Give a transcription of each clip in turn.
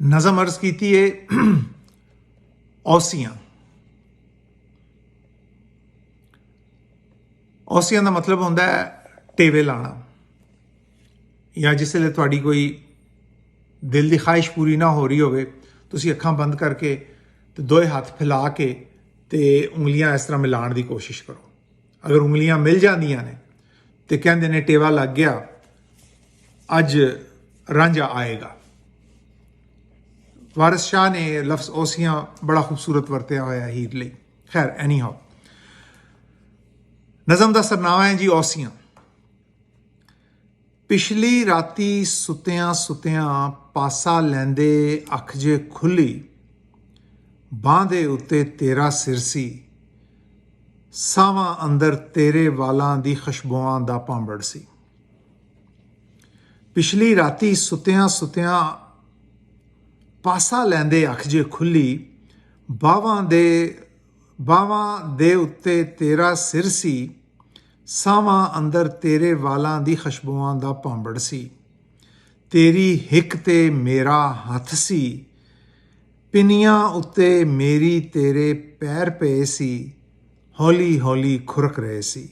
नज़म अर्ज की है औसियां। औसियां का मतलब होंदा है टेवे लाना, या जिसले थोड़ी कोई दिल की ख्वाहिश पूरी ना हो रही हो, तुसी अखां बंद करके तो दोए हाथ फैला के ते उंगलियां इस तरह मिलाने की कोशिश करो। अगर उंगलियां मिल जांदियां ने तो कहते ने टेवा लग गया, अज रांझा आएगा। वारिस शाह ने लफ्ज़ औसियां बड़ा खूबसूरत वरत्या होया हीर लई। खैर एनी हाउ, नज़म का सरनामा है जी औसियां। पिछली राती सुत्तियां सुत्तियां पासा लैंदे अख जे खुली, बांह दे उत्ते तेरा सिर सी, सावां अंदर तेरे वालां दी खुशबुआं दा भांबड़ सी। पिछली राती सुत्तियां सुत्तियां पासा लैंदे अख जे खुली, बावां दे उत्ते तेरा सिर सी, सावां अंदर तेरे वालां दी खुशबुआं दा भांबड़ सी। तेरी हिक ते मेरा हथ सी, पिनियां उत्ते मेरी तेरे पैर पे सी, हौली हौली खुरक रहे सी।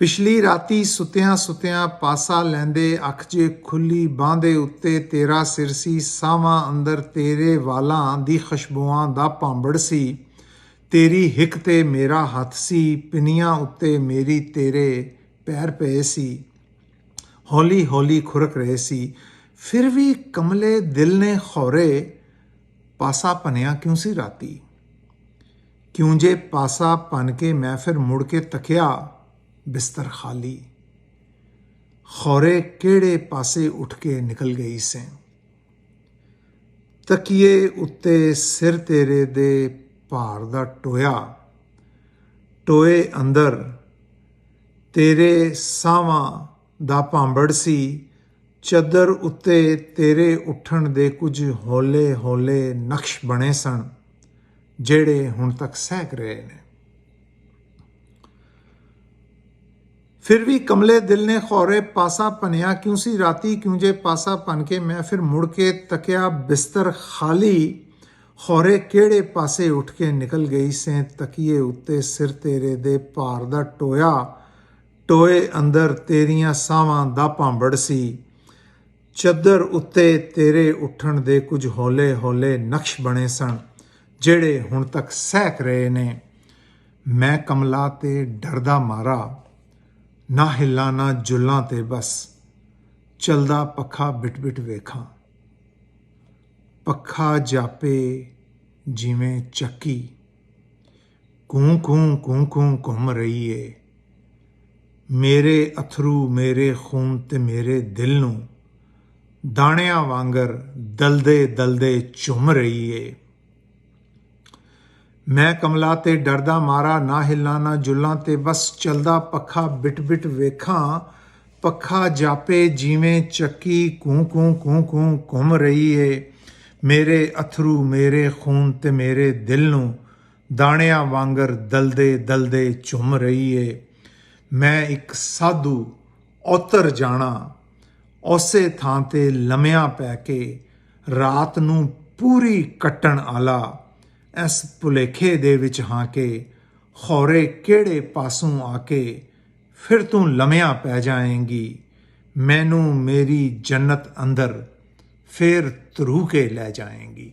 पिछली राती सुत्तियां सुत्तियां पासा लैंदे अख जे खुली, बांह दे उत्ते तेरा सिर सी, सावां अंदर तेरे वालां दी खुशबुआं दा भांबड़ सी। तेरी हिक ते मेरा हथ सी, पिनियां उत्ते मेरी तेरे पैर पे सी, हौली हौली खुरक रहे सी। फिर भी कमले दिल ने खौरे, पासा भनिया क्यों सी राती। क्यों जे पासा भन के मैं फिर मुड़ के तकिया, बिस्तर खाली। खौरे केड़े पासे उठ के निकल गई से। तकिए उत्ते सिर तेरे दे भार दा टोया, टोए अंदर तेरे सावां दा भांबड़ सी। चदर उत्ते तेरे उठण दे कुछ हौले हौले नक्श बने सन, जेड़े हुण तक सहक रहे ने। फिर भी कमले दिल ने खौरे, पासा भनिया क्यों सी राती। क्यों जे पासा भन के मैं फिर मुड़ के तकिया, बिस्तर खाली। खौरे केड़े पासे उठ के निकल गई से। तकिए उत्ते सिर तेरे दे भार दा टोया, टोए अंदर तेरियां सावां दा भांबड़ सी। चदर उत्ते तेरे उठण दे कुछ हौले हौले नक्श बने सन, जेड़े हुण तक सहक रहे ने। मैं कमला ते डरदा मारा, ना हिल्ला ना जुल्लां ते बस, चलदा पखा बिट बिट वेखां। पखा जापे जिवें चक्की, कूं कूं कूं कूं घुम रही ਏ। मेरे अथरू मेरे खून ते मेरे दिल नूं, दाणिਆਂ वांगर दलदे दलदे चुम रही ਏ। मैं कमला ते डरदा मारा, ना हिल्ला ना जुल्लां ते बस, चलदा पखा बिट बिट वेखां। पखा जापे जिवें चक्की, कूं कूं कूं कूं घुम रही ਏ। मेरे अथरू मेरे खून ते मेरे दिल नूं, दाणिਆਂ वांगर दलदे दलदे चुम रही ਏ। मैं एक साधु औतर जाना, ਉਸੇ ਥਾਂ ਤੇ ਲੰਮਿਆਂ ਪੈ ਕੇ, ਰਾਤ ਨੂੰ ਪੂਰੀ ਕੱਟਣ ਆਲਾ, ਇਸ ਭੁਲੇਖੇ ਦੇ ਵਿੱਚ ਹਾਂ ਕਿ ਖੌਰੇ ਕਿਹੜੇ ਪਾਸੋਂ ਆ ਕੇ ਫਿਰ ਤੂੰ ਲੰਮਿਆਂ ਪੈ ਜਾਏਂਗੀ। ਮੈਨੂੰ ਮੇਰੀ ਜੰਨਤ ਅੰਦਰ ਫਿਰ ਧਰੂ ਕੇ ਲੈ ਜਾਏਂਗੀ।